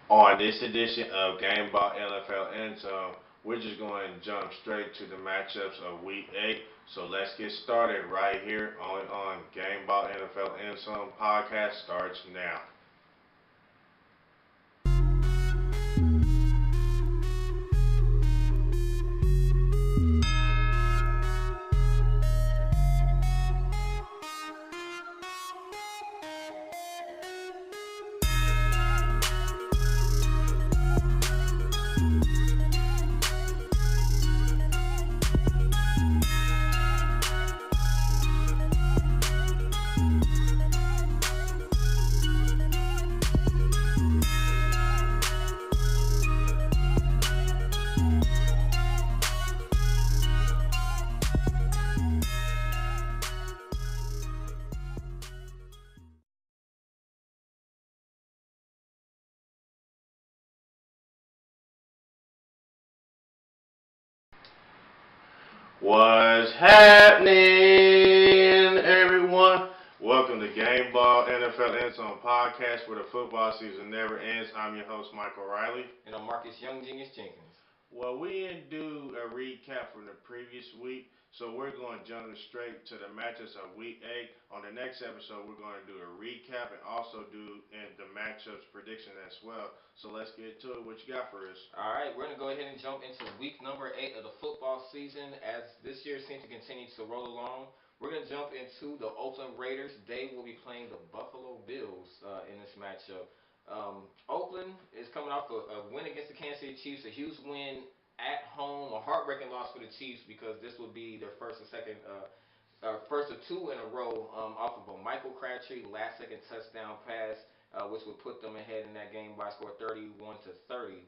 On this edition of Gameball NFL Endzone, we're just going to jump straight to the matchups of Week 8. So let's get started right here on Gameball NFL Endzone podcast starts now. What's happening, everyone? Welcome to Gameball NFL Endzone podcast where the football season never ends. I'm your host, Michael Riley. And I'm Marcus Young Genius Jenkins. Well, we didn't do a recap from the previous week, so we're going to jump straight to the matchups of Week 8. On the next episode, we're going to do a recap and also do the matchups prediction as well. So let's get to it. What you got for us? All right, we're going to go ahead and jump into week number 8 of the football season as this year seems to continue to roll along. We're going to jump into the Oakland Raiders. They will be playing the Buffalo Bills in this matchup. Oakland is coming off a win against the Kansas City Chiefs, a huge win at home, a heartbreaking loss for the Chiefs because this would be their first of two in a row off of a Michael Crabtree last second touchdown pass, which would put them ahead in that game by a score 31-30.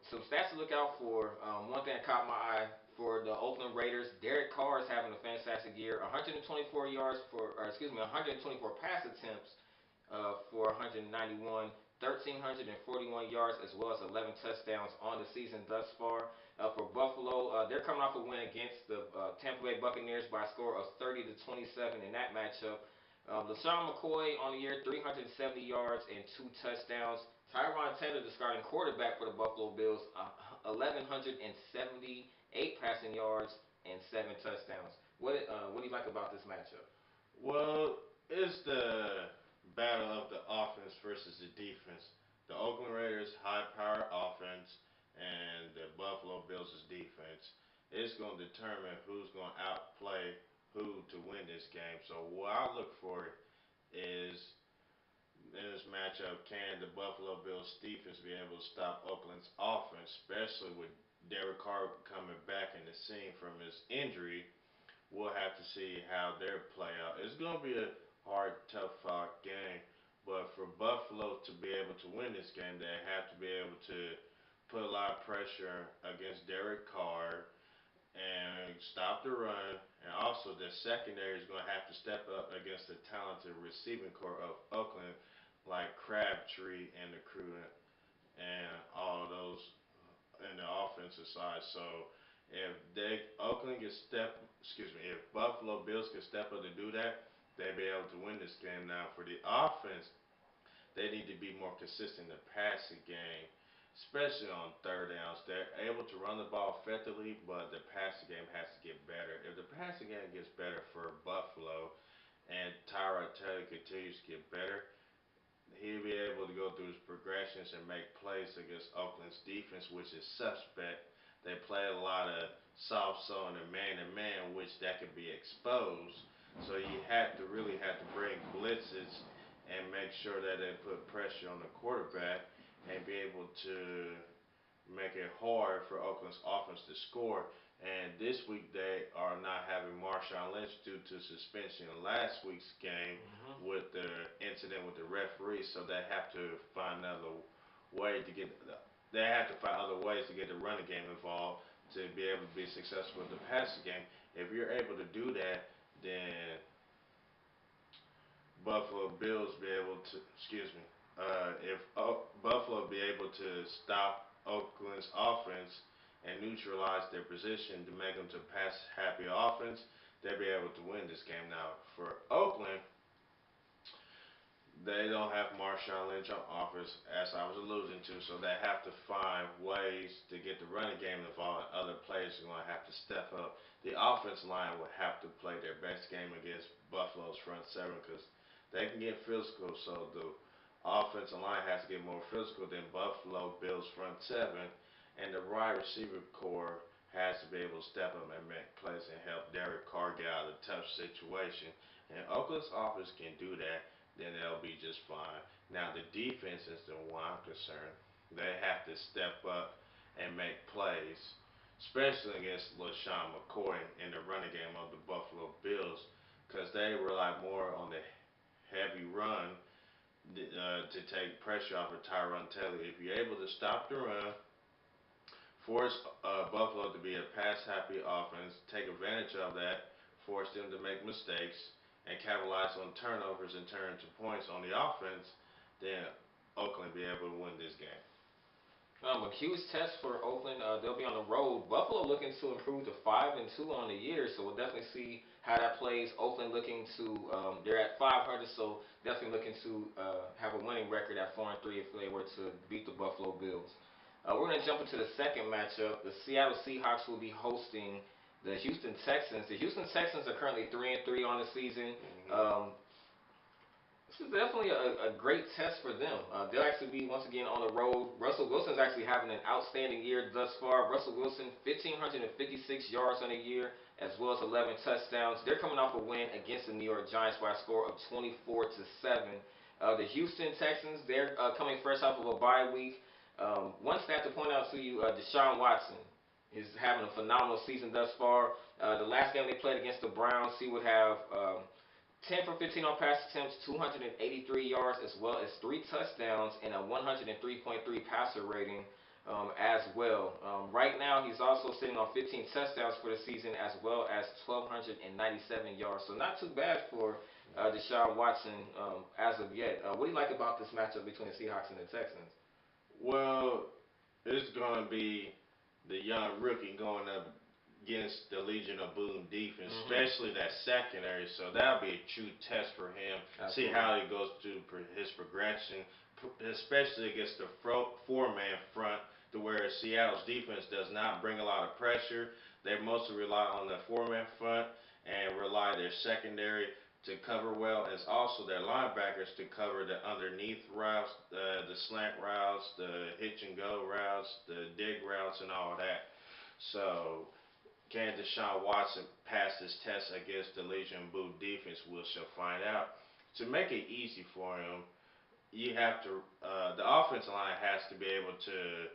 Some stats to look out for. One thing that caught my eye for the Oakland Raiders, Derek Carr is having a fantastic year. 124 yards for, or excuse me, 124 pass attempts for 191, 1,341 yards, as well as 11 touchdowns on the season thus far. For Buffalo, they're coming off a win against the Tampa Bay Buccaneers by a score of 30-27 in that matchup. LaShawn McCoy on the year, 370 yards and 2 touchdowns. Tyron Taylor, the starting quarterback for the Buffalo Bills, 1,178 passing yards and 7 touchdowns. What do you like about this matchup? Well, it's the battle of the offense versus the defense. The Oakland Raiders' high-powered offense and the Buffalo Bills' defense. It's going to determine who's going to outplay who to win this game. So what I look for is in this matchup, can the Buffalo Bills defense be able to stop Oakland's offense, especially with Derek Carr coming back in the scene from his injury? We'll have to see how their play out. It's going to be a hard, tough fought game, but for Buffalo to be able to win this game, they have to be able to put a lot of pressure against Derek Carr and stop the run. And also, the secondary is going to have to step up against the talented receiving core of Oakland, like Crabtree and the crew, and all of those in the offensive side. So if Oakland can if Buffalo Bills can step up to do that, they'll be able to win this game. Now for the offense, they need to be more consistent in the passing game, especially on third downs. They're able to run the ball effectively, but the passing game has to get better. If the passing game gets better for Buffalo and Tyrod Taylor continues to get better, he'll be able to go through his progressions and make plays against Oakland's defense, which is suspect. They play a lot of soft zone and man to man, which that could be exposed. So you have to bring blitzes and make sure that they put pressure on the quarterback and be able to make it hard for Oakland's offense to score. And this week they are not having Marshawn Lynch due to suspension in last week's game with the incident with the referee. So they have to find another way to get. They have to find other ways to get the running game involved to be able to be successful with the passing game. If you're able to do that, then Buffalo Bills be able to. Excuse me. If Buffalo be able to stop Oakland's offense and neutralize their position to make them to pass happy offense, they'll be able to win this game. Now for Oakland, They don't have Marshawn Lynch on offense, as I was alluding to, so they have to find ways to get the running game involved. Other players are going to have to step up. The offense line will have to play their best game against Buffalo's front seven because they can get physical. So the offensive line has to get more physical than Buffalo Bills front seven, and the wide receiver core has to be able to step up and make plays and help Derek Carr get out of a tough situation. And Oakland's offense can do that, then they'll be just fine. Now the defense is the one I'm concerned. They have to step up and make plays, especially against LaShawn McCoy in the running game of the Buffalo Bills, because they rely more on the heavy run to take pressure off of Tyrone Taylor. If you're able to stop the run, force Buffalo to be a pass-happy offense, take advantage of that, force them to make mistakes, and capitalize on turnovers and turn to points on the offense, then Oakland will be able to win this game. A huge test for Oakland. They'll be on the road. Buffalo looking to improve to 5-2 on the year, so we'll definitely see how that plays. Oakland looking to they're at 500, so definitely looking to have a winning record at 4-3 if they were to beat the Buffalo Bills. We're going to jump into the second matchup. The Seattle Seahawks will be hosting the Houston Texans. The Houston Texans are currently 3-3 on the season. This is definitely a great test for them. They'll actually be, once again, on the road. Russell Wilson's actually having an outstanding year thus far. Russell Wilson, 1,556 yards on the year, as well as 11 touchdowns. They're coming off a win against the New York Giants by a score of 24-7. The Houston Texans, they're coming fresh off of a bye week. One stat to point out to you, Deshaun Watson is having a phenomenal season thus far. The last game they played against the Browns, he would have 10 for 15 on pass attempts, 283 yards, as well as 3 touchdowns and a 103.3 passer rating as well. Right now, he's also sitting on 15 touchdowns for the season, as well as 1,297 yards. So not too bad for Deshaun Watson as of yet. What do you like about this matchup between the Seahawks and the Texans? Well, it's going to be the young rookie going up against the Legion of Boom defense, especially that secondary. So that'll be a true test for him. Absolutely. See how he goes through his progression, especially against the four-man front, to where Seattle's defense does not bring a lot of pressure. They mostly rely on the four-man front and rely their secondary to cover well, as also their linebackers to cover the underneath routes, the slant routes, the hitch and go routes, the dig routes, and all of that. So can Deshaun Watson pass this test against the Legion Boot defense? We shall find out. To make it easy for him, you have to. The offensive line has to be able to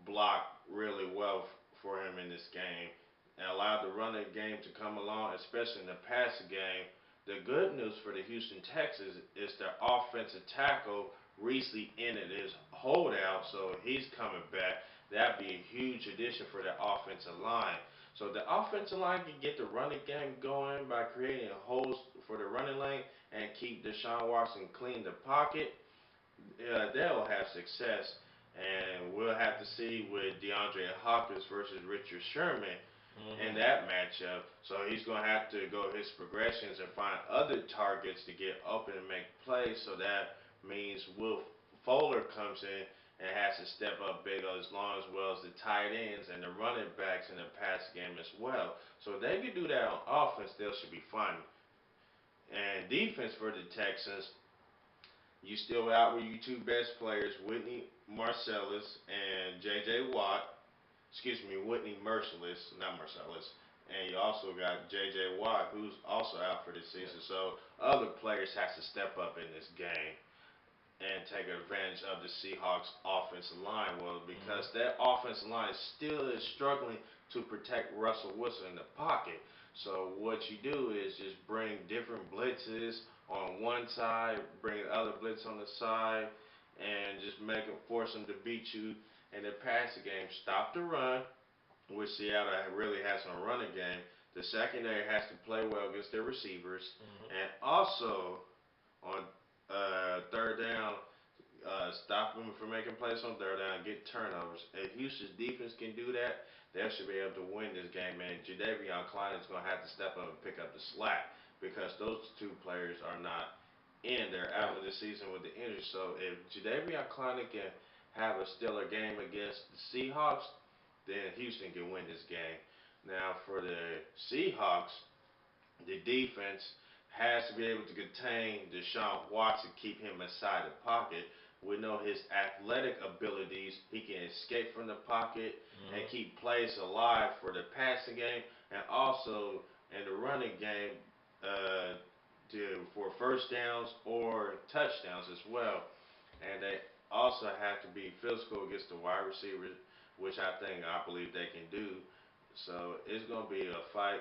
block really well for him in this game and allow the running game to come along, especially in the passing game. The good news for the Houston Texans is their offensive tackle recently ended his holdout, so he's coming back. That'd be a huge addition for the offensive line. So the offensive line can get the running game going by creating holes for the running lane and keep Deshaun Watson clean the pocket. They'll have success, and we'll have to see with DeAndre Hopkins versus Richard Sherman in that matchup. So he's going to have to go his progressions and find other targets to get open and make plays. So that means Will Fuller comes in and has to step up big as well as the tight ends and the running backs in the pass game as well. So if they can do that on offense, they should be fine. And defense for the Texans, you still out with your 2 best players, Whitney Marcellus and J.J. Watt. Excuse me, Whitney Merciless, not Marcellus. And you also got J.J. Watt, who's also out for this season. So other players have to step up in this game and take advantage of the Seahawks offensive line. Well, because that offensive line still is struggling to protect Russell Wilson in the pocket. So what you do is just bring different blitzes on one side, bring the other blitz on the side, and just force them to beat you in the passing game. Stop the run, which Seattle really has on a running game. The secondary has to play well against their receivers, and also on third down, stop them from making plays on third down, get turnovers. If Houston's defense can do that, they should be able to win this game. And Jadeveon Clowney is going to have to step up and pick up the slack because those 2 players are not end. They're out of the season with the injury. So if Jadeveon Clowney can have a stellar game against the Seahawks, then Houston can win this game. Now for the Seahawks, the defense has to be able to contain Deshaun Watson, keep him inside the pocket. We know his athletic abilities. He can escape from the pocket and Mm-hmm. keep plays alive for the passing game and also in the running game for first downs or touchdowns as well. And they also have to be physical against the wide receivers, which I believe they can do. So it's going to be a fight.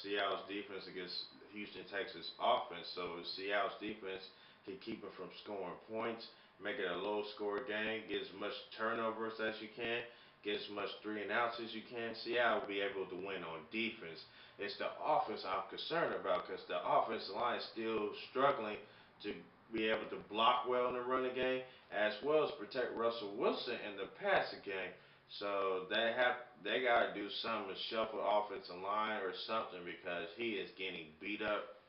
Seattle's defense against Houston Texas offense. So Seattle's defense can keep it from scoring points, make it a low score game, get as much turnovers as you can, get as much three and outs as you can. Seattle will be able to win on defense. It's the offense I'm concerned about because the offensive line is still struggling to be able to block well in the running game as well as protect Russell Wilson in the passing game. So they gotta do something to shuffle offensive line or something because he is getting beat up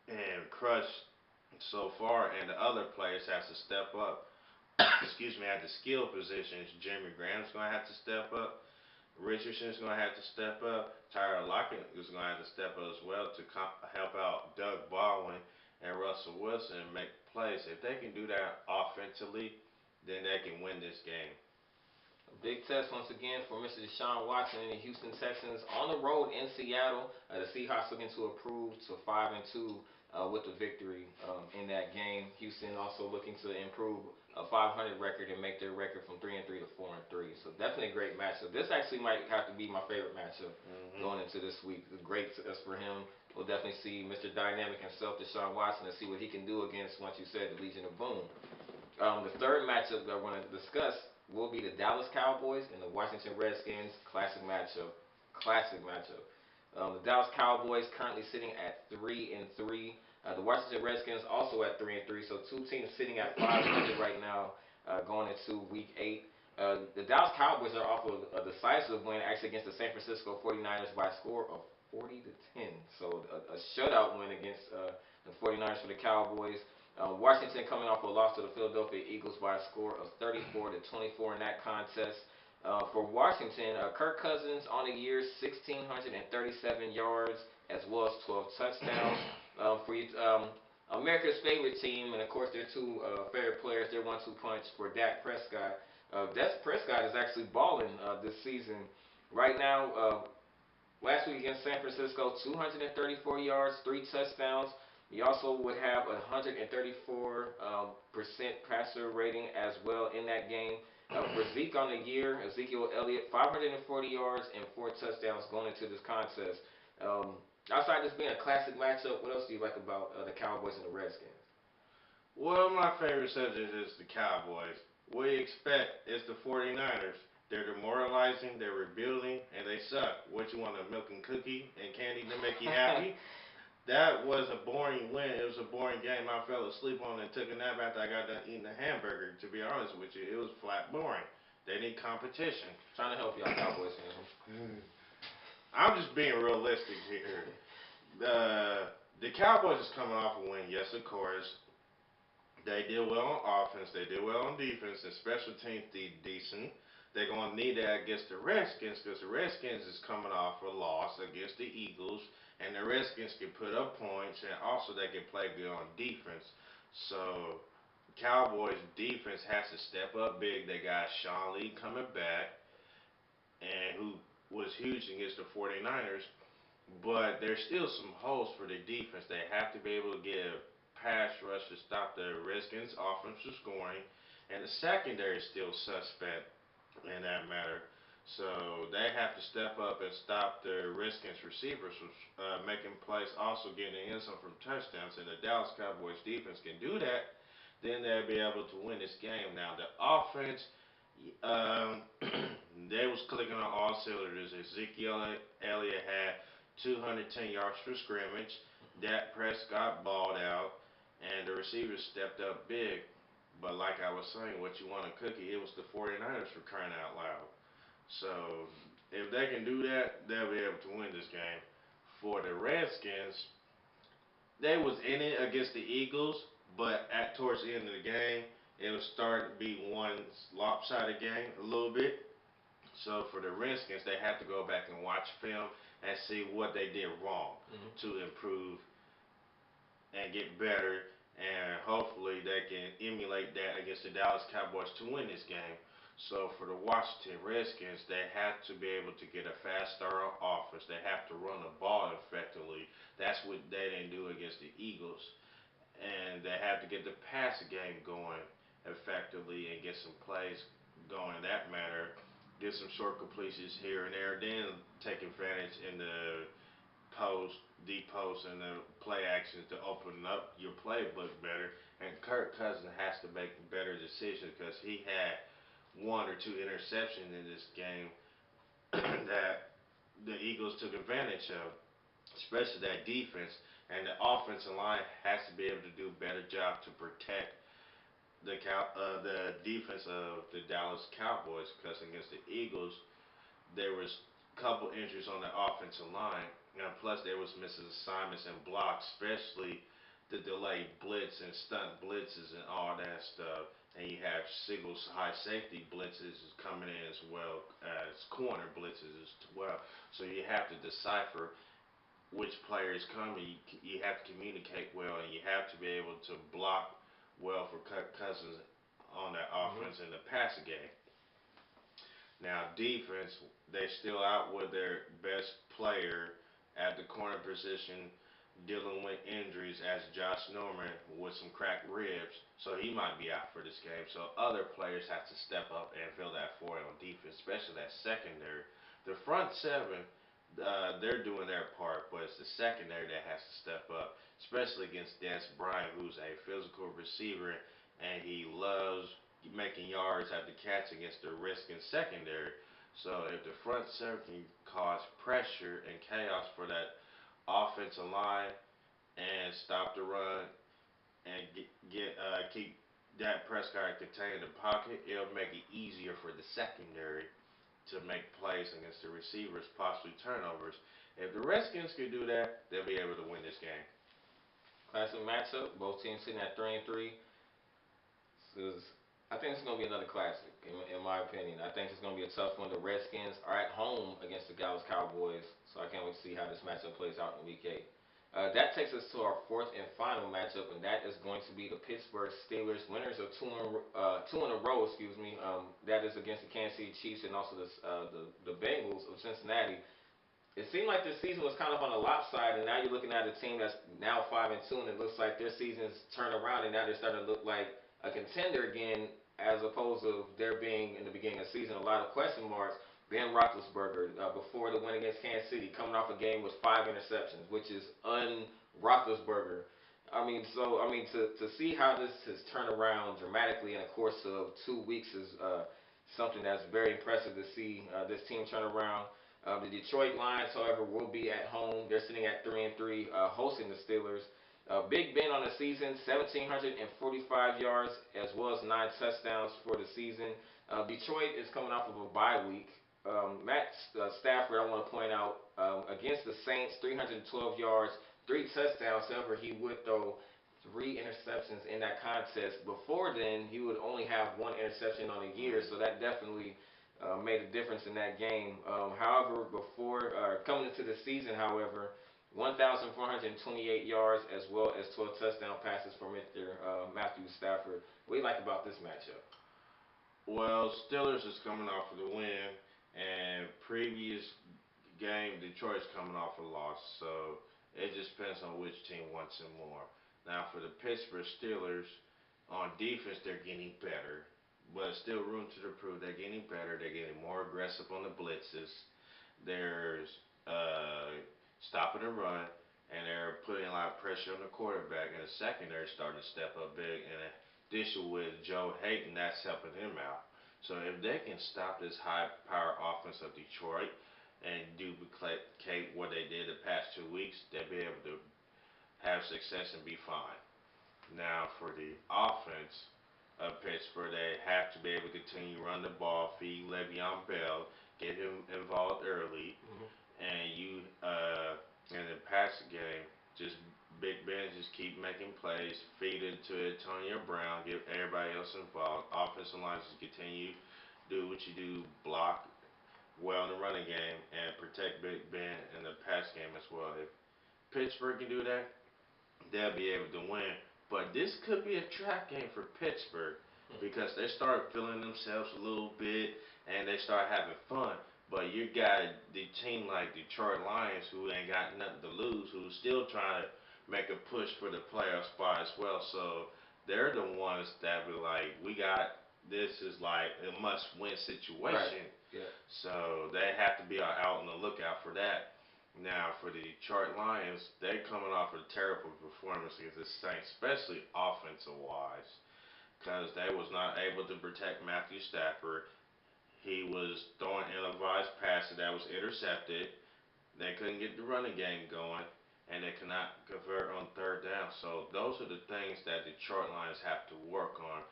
and crushed so far, and the other players has to step up. Excuse me, at the skill positions, Jeremy Graham's gonna have to step up. Richardson's gonna have to step up. Tyler Lockett is gonna have to step up as well to help out Doug Baldwin and Russell Wilson and make plays. If they can do that offensively, then they can win this game. A big test once again for Mr. Deshaun Watson and the Houston Texans on the road in Seattle. The Seahawks looking to improve to 5-2 with the victory in that game. Houston also looking to improve a 500 record and make their record from 3-3 to 4-3. So definitely a great matchup. This actually might have to be my favorite matchup going into this week. A great test for him. We'll definitely see Mr. Dynamic himself, Deshaun Watson, and see what he can do against, once you said, the Legion of Boom. The third matchup that we're going to discuss will be the Dallas Cowboys and the Washington Redskins. Classic matchup. Classic matchup. The Dallas Cowboys currently sitting at 3-3. The Washington Redskins also at 3-3. So two teams sitting at 500 right now, going into Week 8. The Dallas Cowboys are off of a decisive win actually against the San Francisco 49ers by a score of 40-10. So a shutout win against the 49ers for the Cowboys. Washington coming off a loss to the Philadelphia Eagles by a score of 34-24 in that contest. For Washington, Kirk Cousins on the year, 1,637 yards as well as 12 touchdowns. For you, America's favorite team, and of course their two favorite players, their 1-2 punch for Dak Prescott. Dak Prescott is actually balling this season. Right now, last week against San Francisco, 234 yards, 3 touchdowns. He also would have a 134% passer rating as well in that game. For Zeke on the year, Ezekiel Elliott, 540 yards and 4 touchdowns going into this contest. Outside this being a classic matchup, what else do you like about the Cowboys and the Redskins? Well, my favorite subject is the Cowboys. What do you expect? It's the 49ers. They're demoralizing, they're rebuilding, and they suck. What you want, a milk and cookie and candy to make you happy? That was a boring win. It was a boring game. I fell asleep on it and took a nap after I got done eating a hamburger, to be honest with you. It was flat boring. They need competition. Trying to help y'all Cowboys fans. I'm just being realistic here. The Cowboys is coming off a win. Yes, of course. They did well on offense. They did well on defense. And special teams did decent. They're going to need that against the Redskins because the Redskins is coming off a loss against the Eagles. And the Redskins can put up points. And also they can play good on defense. So Cowboys defense has to step up big. They got Sean Lee coming back. And who was huge against the 49ers. But there's still some holes for the defense. They have to be able to get a pass rush to stop the Redskins' offense from scoring, and the secondary is still suspect in that matter. So they have to step up and stop the Redskins receivers from making plays, also getting the end zone from touchdowns. And the Dallas Cowboys defense can do that, then they'll be able to win this game. Now the offense, um, they was clicking on all cylinders. Ezekiel Elliott had 210 yards for scrimmage. Dak Prescott balled out, and the receivers stepped up big. But like I was saying, what you want a cookie? It was the 49ers for crying out loud. So if they can do that, they'll be able to win this game. For the Redskins, they was in it against the Eagles, but at towards the end of the game, it was starting to be one lopsided game a little bit. So for the Redskins, they have to go back and watch film and see what they did wrong to improve and get better, and hopefully they can emulate that against the Dallas Cowboys to win this game. So for the Washington Redskins, they have to be able to get a fast start on offense. They have to run the ball effectively. That's what they didn't do against the Eagles. And they have to get the passing game going effectively and get some plays going in that matter. Get some short completions here and there, then take advantage in the post, deep post, and the play actions to open up your playbook better. And Kirk Cousins has to make better decisions because he had one or two interceptions in this game that the Eagles took advantage of, especially that defense. And the offensive line has to be able to do a better job to protect the defense of the Dallas Cowboys because against the Eagles, there was a couple injuries on the offensive line, and plus they was missing assignments and blocks, especially the delayed blitz and stunt blitzes and all that stuff. And you have single high safety blitzes coming in as well as corner blitzes as well. So you have to decipher which player is coming. You have to communicate well, and you have to be able to block well for Cousins on that offense in the passing game. Now, defense, they still out with their best player at the corner position, dealing with injuries as Josh Norman with some cracked ribs, so he might be out for this game. So other players have to step up and fill that void on defense, especially that secondary. The front seven, they're doing their part, but it's the secondary that has to step up, especially against Des Bryant, who's a physical receiver and he loves making yards after catch against the Redskins secondary. So if the front seven can cause pressure and chaos for that offensive line and stop the run and keep Dak Prescott contained in the pocket, it'll make it easier for the secondary to make plays against the receivers, possibly turnovers. If the Redskins can do that, they'll be able to win this game. Classic matchup. Both teams sitting at 3-3. Is I think it's going to be another classic, in my opinion. I think it's going to be a tough one. The Redskins are at home against the Dallas Cowboys, so I can't wait to see how this matchup plays out in Week 8. That takes us to our fourth and final matchup, and that is going to be the Pittsburgh Steelers, winners of two in a row. Excuse me. That is against the Kansas City Chiefs and also the Bengals of Cincinnati. It seemed like this season was kind of on a lopside, and now you're looking at a team that's now 5-2, and it looks like their season's turned around, and now they're starting to look like a contender again, as opposed to there being in the beginning of the season a lot of question marks. Ben Roethlisberger, before the win against Kansas City, coming off a game with 5 interceptions, which is un-Roethlisberger. To see how this has turned around dramatically in the course of 2 weeks is something that's very impressive to see this team turn around. The Detroit Lions, however, will be at home. They're sitting at 3-3, hosting the Steelers. Big Ben on the season, 1,745 yards as well as 9 touchdowns for the season. Detroit is coming off of a bye week. Matt Stafford, I want to point out, against the Saints, 312 yards, 3 touchdowns. However, he would throw 3 interceptions in that contest. Before then, he would only have 1 interception on a year, so that definitely made a difference in that game. However, before coming into the season, however, 1,428 yards as well as 12 touchdown passes for Mr. Matthew Stafford. What do you like about this matchup? Well, Steelers is coming off of the win, and previous game Detroit's coming off a loss, so it just depends on which team wants it more. Now for the Pittsburgh Steelers, on defense they're getting better, but still room to improve. They're getting better. They're getting more aggressive on the blitzes. There's stopping the run, and they're putting a lot of pressure on the quarterback. And the secondary starting to step up big. And addition with Joe Hayden, that's helping him out. So if they can stop this high-power offense of Detroit and duplicate what they did the past 2 weeks, they'll be able to have success and be fine. Now for the offense of Pittsburgh, they have to be able to continue to run the ball, feed Le'Veon Bell, get him involved early, and you in the passing game, just Big Ben just keep making plays, feed it to Antonio Brown, get everybody else involved. Offensive lines just continue do what you do, block well in the running game and protect Big Ben in the pass game as well. If Pittsburgh can do that, they'll be able to win. But this could be a trap game for Pittsburgh because they start feeling themselves a little bit and they start having fun. But you got the team like Detroit Lions who ain't got nothing to lose, who's still trying to make a push for the playoff spot as well. So they're the ones that be like, we got this is like a must win Right. situation. Yeah. So they have to be out on the lookout for that. Now, for the Detroit Lions, they're coming off a terrible performance against the Saints, especially offensive wise, because they was not able to protect Matthew Stafford. He was throwing ill-advised passes that was intercepted. They couldn't get the running game going, and they could not convert on third down. So those are the things that Detroit Lions have to work on,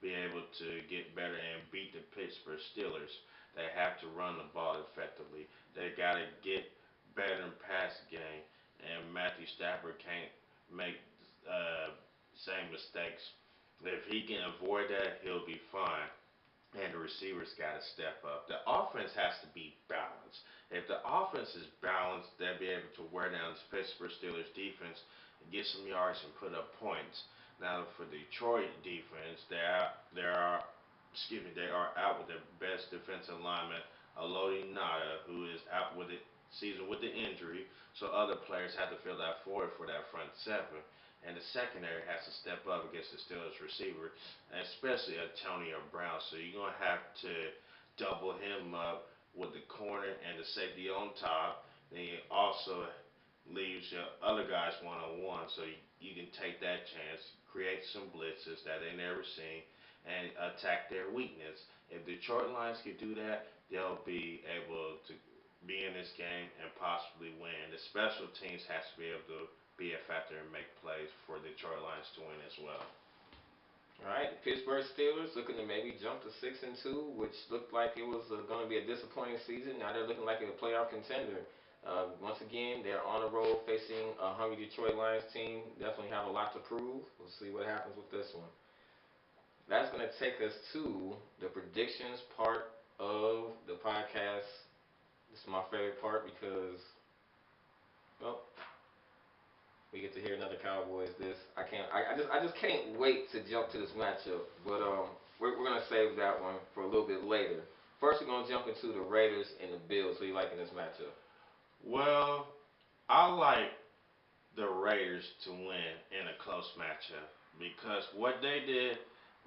be able to get better and beat the Pittsburgh Steelers. They have to run the ball effectively. They got to get better in pass game, and Matthew Stafford can't make same mistakes. If he can avoid that, he'll be fine and the receivers got to step up. The offense has to be balanced. If the offense is balanced, they'll be able to wear down the Pittsburgh Steelers defense, get some yards, and put up points. Now for Detroit defense, they are out with their best defensive lineman, Alodi Nada, who is out with the season with the injury. So other players have to fill that void for that front seven. And the secondary has to step up against the Steelers receiver, especially Antonio Brown. So you're going to have to double him up with the corner and the safety on top. Then you also leaves your other guys one on one, so you can take that chance, create some blitzes that they never seen, and attack their weakness. If Detroit Lions can do that, they'll be able to be in this game and possibly win. The special teams has to be able to be a factor and make plays for Detroit Lions to win as well. All right, Pittsburgh Steelers looking to maybe jump to 6-2, which looked like it was going to be a disappointing season. Now they're looking like a playoff contender. Once again, they're on the road facing a hungry Detroit Lions team. Definitely have a lot to prove. We'll see what happens with this one. That's going to take us to the predictions part of the podcast. This is my favorite part because, well, we get to hear another Cowboys. I just can't wait to jump to this matchup. But we're gonna save that one for a little bit later. First, we're gonna jump into the Raiders and the Bills. Who you like in this matchup? Well, I like the Raiders to win in a close matchup because what they did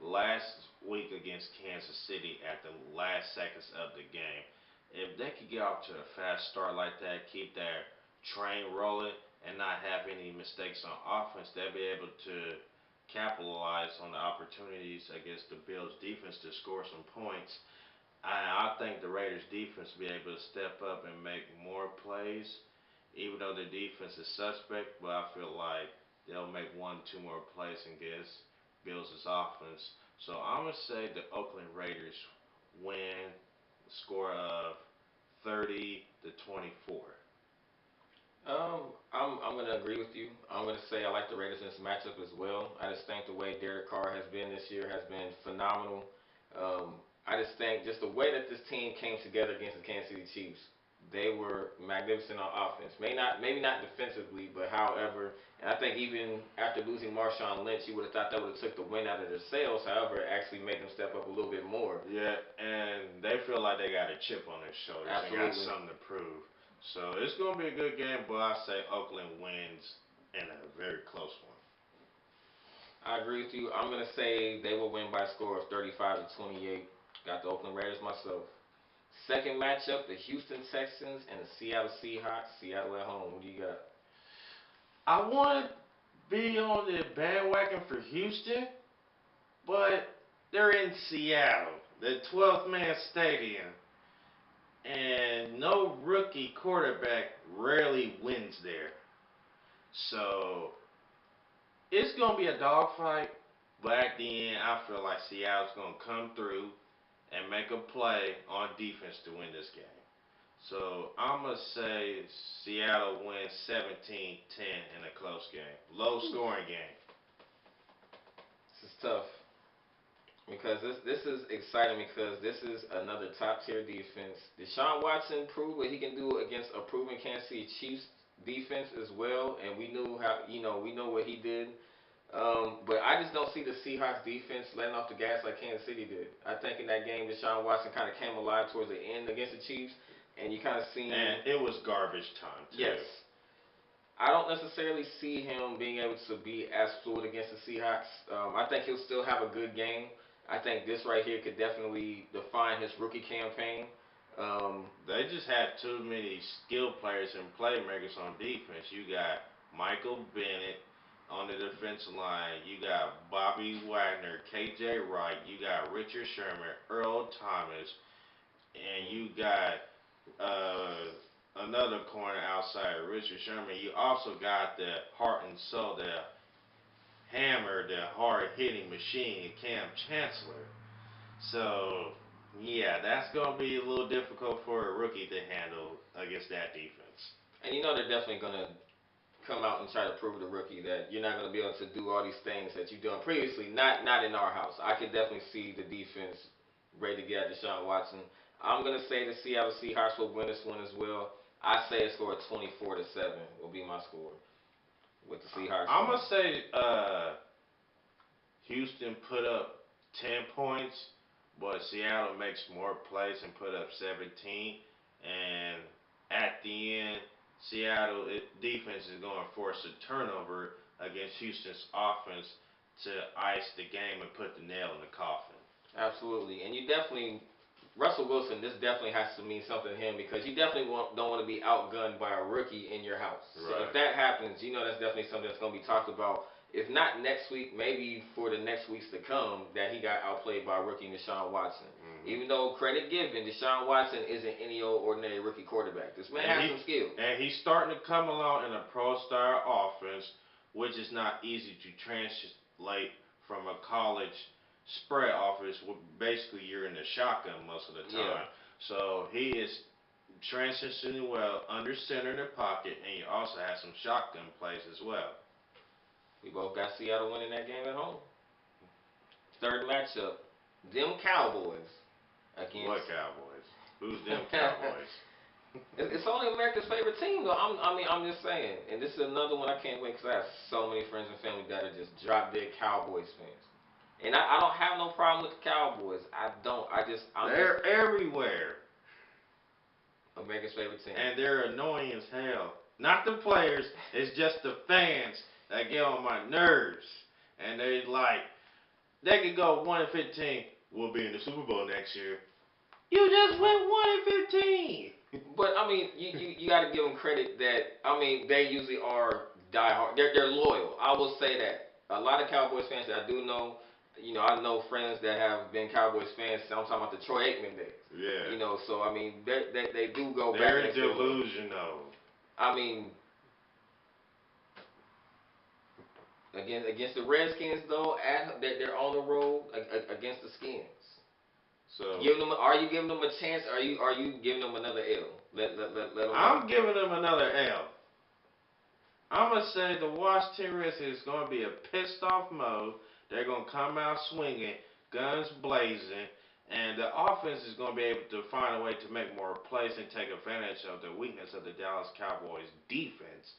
last week against Kansas City at the last seconds of the game, if they could get off to a fast start like that, keep their train rolling, and not have any mistakes on offense, they'll be able to capitalize on the opportunities against the Bills defense to score some points. I think the Raiders defense will be able to step up and make more plays, even though the defense is suspect. But I feel like they'll make one, two more plays against Bills' offense. So I'm gonna say the Oakland Raiders win, score of 30-24. I'm gonna agree with you. I'm gonna say I like the Raiders in this matchup as well. I just think the way Derek Carr has been this year has been phenomenal. I just think just the way that this team came together against the Kansas City Chiefs, they were magnificent on offense. Maybe not defensively, but however, and I think even after losing Marshawn Lynch, you would have thought that would have took the wind out of their sails. However, it actually made them step up a little bit more. Yeah, and they feel like they got a chip on their shoulders. They got Absolutely. something to prove. So it's gonna be a good game, but I say Oakland wins in a very close one. I agree with you. I'm gonna say they will win by a score of 35-28. Got the Oakland Raiders myself. Second matchup, the Houston Texans and the Seattle Seahawks. Seattle at home. What do you got? I want to be on the bandwagon for Houston, but they're in Seattle, the 12th man stadium, and no rookie quarterback rarely wins there. So it's gonna be a dogfight, but at the end, I feel like Seattle's gonna come through and make a play on defense to win this game. So I'm gonna say Seattle wins 17-10 in a close game, low scoring game. This is tough because this is exciting because this is another top tier defense. Deshaun Watson proved what he can do against a proven Kansas City Chiefs defense as well, and we knew how we know what he did. But I just don't see the Seahawks defense letting off the gas like Kansas City did. I think in that game, Deshaun Watson kind of came alive towards the end against the Chiefs, and you kind of seen. And it was garbage time too. Yes. I don't necessarily see him being able to be as fluid against the Seahawks. I think he'll still have a good game. I think this right here could definitely define his rookie campaign. They just have too many skill players and playmakers on defense. You got Michael Bennett on the defensive line. You got Bobby Wagner, KJ Wright. You got Richard Sherman, Earl Thomas, and you got another corner outside Richard Sherman. You also got the heart and soul, the hammer, the hard hitting machine, Cam Chancellor. So yeah, that's gonna be a little difficult for a rookie to handle against that defense. And they're definitely gonna come out and try to prove to the rookie that you're not gonna be able to do all these things that you've done previously. Not in our house. I could definitely see the defense ready to get at Deshaun Watson. I'm gonna say the Seattle Seahawks will win this one as well. I say a score of 24-7 will be my score with the Seahawks. I'm gonna say Houston put up 10 points, but Seattle makes more plays and put up 17. And at the end, Seattle defense is going to force a turnover against Houston's offense to ice the game and put the nail in the coffin. Absolutely, and you definitely Russell Wilson. This definitely has to mean something to him because you definitely don't want to be outgunned by a rookie in your house. Right. So if that happens, that's definitely something that's going to be talked about. If not next week, maybe for the next weeks to come, that he got outplayed by rookie Deshaun Watson. Mm-hmm. Even though credit given, Deshaun Watson isn't any old ordinary rookie quarterback. This man has some skill. And he's starting to come along in a pro-style offense, which is not easy to translate from a college spread offense. Basically, you're in the shotgun most of the time. Yeah. So he is transitioning well under center in the pocket, and you also have some shotgun plays as well. We both got Seattle winning that game at home. Third matchup, them Cowboys against. What Cowboys? Who's them Cowboys? It's only America's favorite team, though. I'm just saying. And this is another one I can't wait because I have so many friends and family that are just drop dead Cowboys fans. And I don't have no problem with the Cowboys. I don't. They're everywhere. America's favorite team. And they're annoying as hell. Not the players. It's just the fans that get on my nerves. And they could go 1-15. We'll be in the Super Bowl next year. You just went 1-15. But you got to give them credit that they usually are diehard. They're loyal. I will say that. A lot of Cowboys fans that I do know. I know friends that have been Cowboys fans. I'm talking about the Troy Aikman days. Yeah. So they do go back. They're delusional. Against the Redskins though, they're on the road against the Skins. So are you giving them a chance? Are you giving them another L? Let them I'm giving them another L. I'm gonna say the Washington Redskins is gonna be a pissed off mode. They're gonna come out swinging, guns blazing, and the offense is gonna be able to find a way to make more plays and take advantage of the weakness of the Dallas Cowboys defense.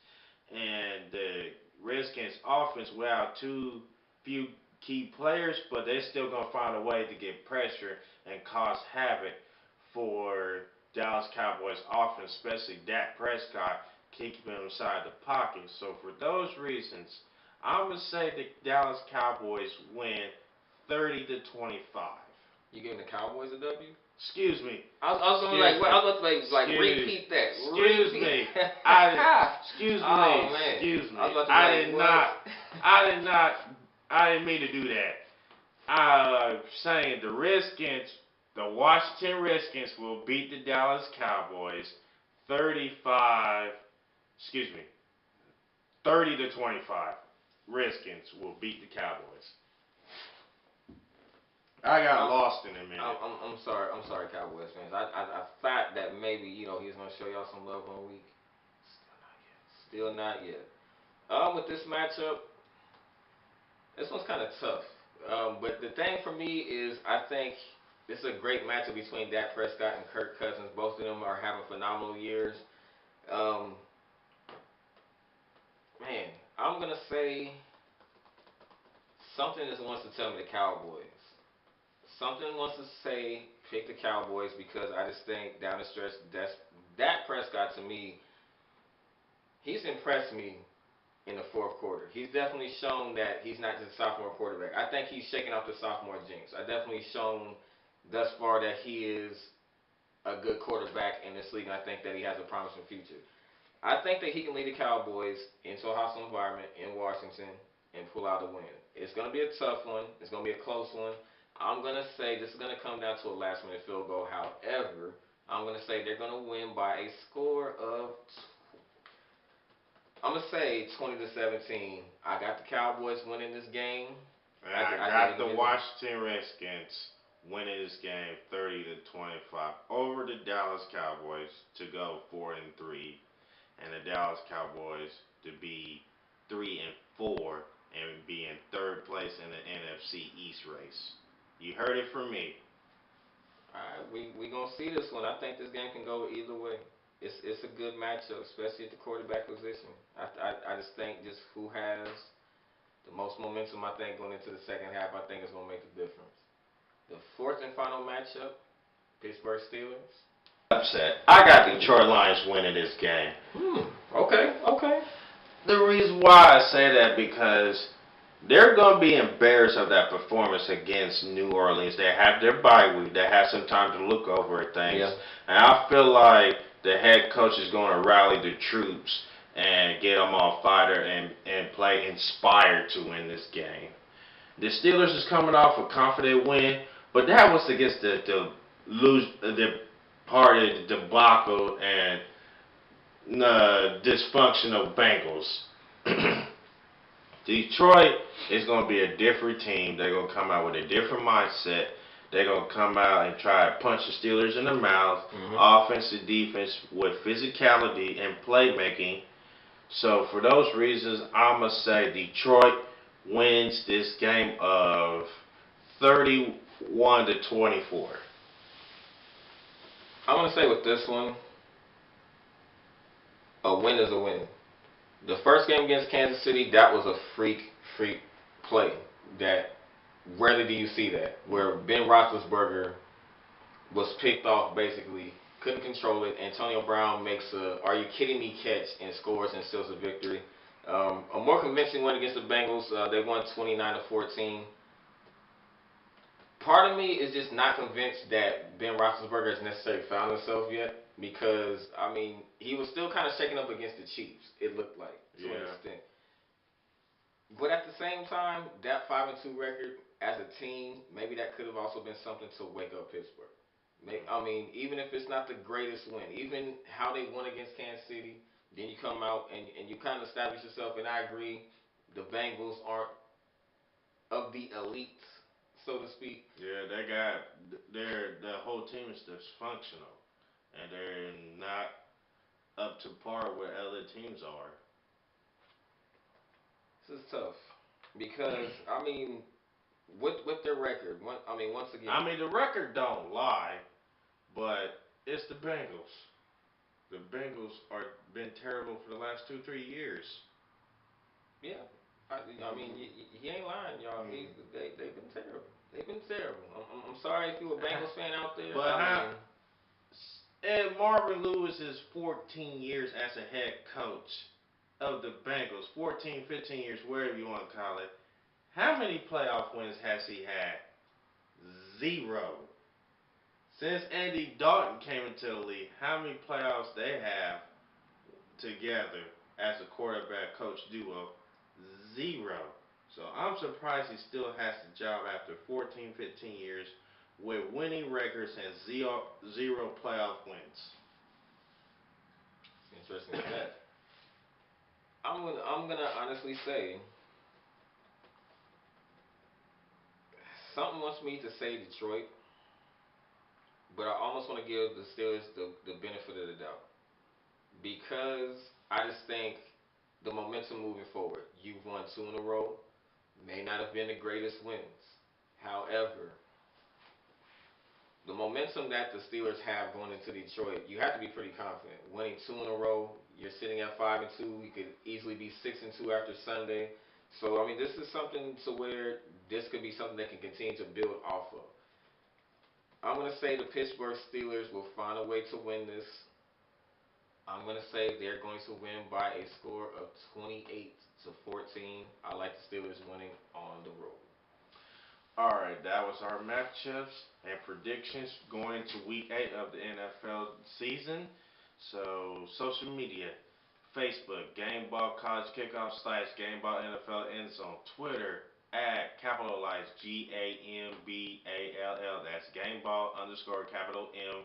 And the Redskins offense without few key players, but they're still gonna find a way to get pressure and cause havoc for Dallas Cowboys offense, especially Dak Prescott keeping him inside the pocket. So for those reasons, I'm gonna say the Dallas Cowboys win 30-25. You giving the Cowboys a W? Excuse me. I was gonna repeat that. Excuse me. I didn't mean to do that. I'm saying the Washington Redskins will beat the Dallas Cowboys 30-25. Redskins will beat the Cowboys. I got I'm, lost in a minute. I'm sorry, Cowboys fans. I thought that maybe he's gonna show y'all some love one week. Still not yet. With this matchup, this one's kind of tough. But the thing for me is, I think this is a great matchup between Dak Prescott and Kirk Cousins. Both of them are having phenomenal years. Um, man, I'm gonna say something just wants to tell me the Cowboys. Something wants to say pick the Cowboys because I just think down the stretch, that's Dak Prescott to me. He's impressed me in the fourth quarter. He's definitely shown that he's not just a sophomore quarterback. I think he's shaking off the sophomore jinx. I definitely shown thus far that he is a good quarterback in this league, and I think that he has a promising future. I think that he can lead the Cowboys into a hostile environment in Washington and pull out a win. It's going to be a tough one. It's going to be a close one. I'm going to say this is going to come down to a last minute field goal. However, I'm going to say they're going to win by a score of, I'm going to say 20 to 17. I got the Cowboys winning this game. I got the Washington Redskins winning this game 30 to 25 over the Dallas Cowboys to go 4-3, and the Dallas Cowboys to be 3-4 and be in third place in the NFC East race. You heard it from me. All right, we gonna see this one. I think this game can go either way. It's a good matchup, especially at the quarterback position. I just think just who has the most momentum. I think going into the second half, I think is gonna make the difference. The fourth and final matchup, Pittsburgh Steelers. Upset. I got Detroit Lions winning this game. Okay. Okay. The reason why I say that because they're going to be embarrassed of that performance against New Orleans. They have their bye week. They have some time to look over things. Yeah. And I feel like the head coach is going to rally the troops and get them all fired and play inspired to win this game. The Steelers is coming off a confident win, but that was against the part of the debacle and dysfunctional Bengals. Detroit is going to be a different team. They're going to come out with a different mindset. They're going to come out and try to punch the Steelers in the mouth. Offense and defense with physicality and playmaking. So for those reasons, I'm going to say Detroit wins this game of 31 to 24. I'm gonna say with this one, a win is a win. The first game against Kansas City, that was a freak play. That rarely do you see that, where Ben Roethlisberger was picked off basically, couldn't control it. Antonio Brown makes a "Are you kidding me?" catch and scores and seals a victory. A more convincing win against the Bengals. They won 29 to 14. Part of me is just not convinced that Ben Roethlisberger has necessarily found himself yet because I mean he was still kind of shaking up against the Chiefs. It looked like to an extent, but at the same time, that 5-2 record as a team, maybe that could have also been something to wake up Pittsburgh. I mean, even if it's not the greatest win, even how they won against Kansas City, then you come out and you kind of establish yourself. And I agree, the Bengals aren't of the elite, so to speak. Yeah, they got the whole team is dysfunctional, and they're not up to par where other teams are. This is tough because I mean, with their record, I mean, once again, I mean, the record don't lie, but it's the Bengals. The Bengals are been terrible for the last 2 3 years. yeah. I mean, he ain't lying, y'all. They've been terrible. They've been terrible. I'm sorry if you're a Bengals fan out there. But and Marvin Lewis is 14 years as a head coach of the Bengals. 14, 15 years, wherever you want to call it. How many playoff wins has he had? Zero. Since Andy Dalton came into the league, how many playoffs they have together as a quarterback coach duo? Zero. So I'm surprised he still has the job after 14, 15 years with winning records and zero playoff wins. Interesting stat. I'm gonna honestly say something wants me to say Detroit, but I almost want to give the Steelers the benefit of the doubt because I just think the momentum moving forward. You've won 2 in a row. May not have been the greatest wins. However, the momentum that the Steelers have going into Detroit, you have to be pretty confident. Winning 2 in a row, you're sitting at 5-2. You could easily be 6-2 after Sunday. So I mean, this is something to where this could be something they can continue to build off of. I'm gonna say the Pittsburgh Steelers will find a way to win this. I'm gonna say they're going to win by a score of 28-14. I like the Steelers winning on the road. Alright, that was our matchups and predictions going to week 8 of the NFL season. So, social media, Facebook, Gameball College Kickoff / Gameball NFL Endzone, Twitter, at capitalized GAMBALL, that's Gameball _ capital M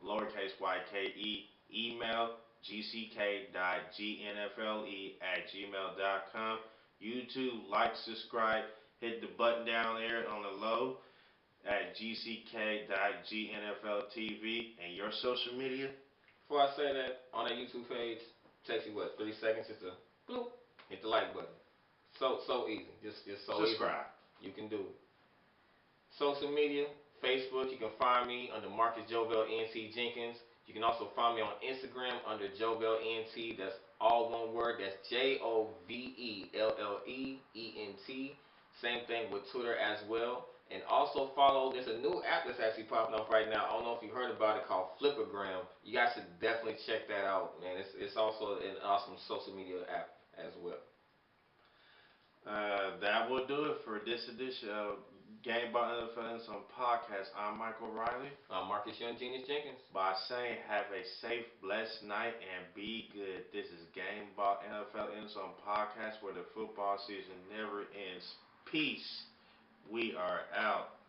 lowercase YKE, email gck.gnfle@gmail.com, YouTube, like, subscribe, hit the button down there on the low at gck.gnfltv, and your social media. Before I say that, on that YouTube page, takes you what, 3 seconds just to bloop, hit the like button. So easy, just so subscribe. Easy. You can do it. Social media, Facebook, you can find me under Marcus Jovell NT Jenkins. You can also find me on Instagram under Jovell NT. That's all one word. That's JOVELLEEENT. Same thing with Twitter as well. And also follow, there's a new app that's actually popping up right now. I don't know if you heard about it, called Flipagram. You guys should definitely check that out, man. It's also an awesome social media app as well. That will do it for this edition of Gameball NFL Endzone podcast. I'm Michael Riley. I'm Marcus Young Genius Jenkins. By saying, have a safe, blessed night and be good. This is Gameball NFL Endzone podcast where the football season never ends. Peace. We are out.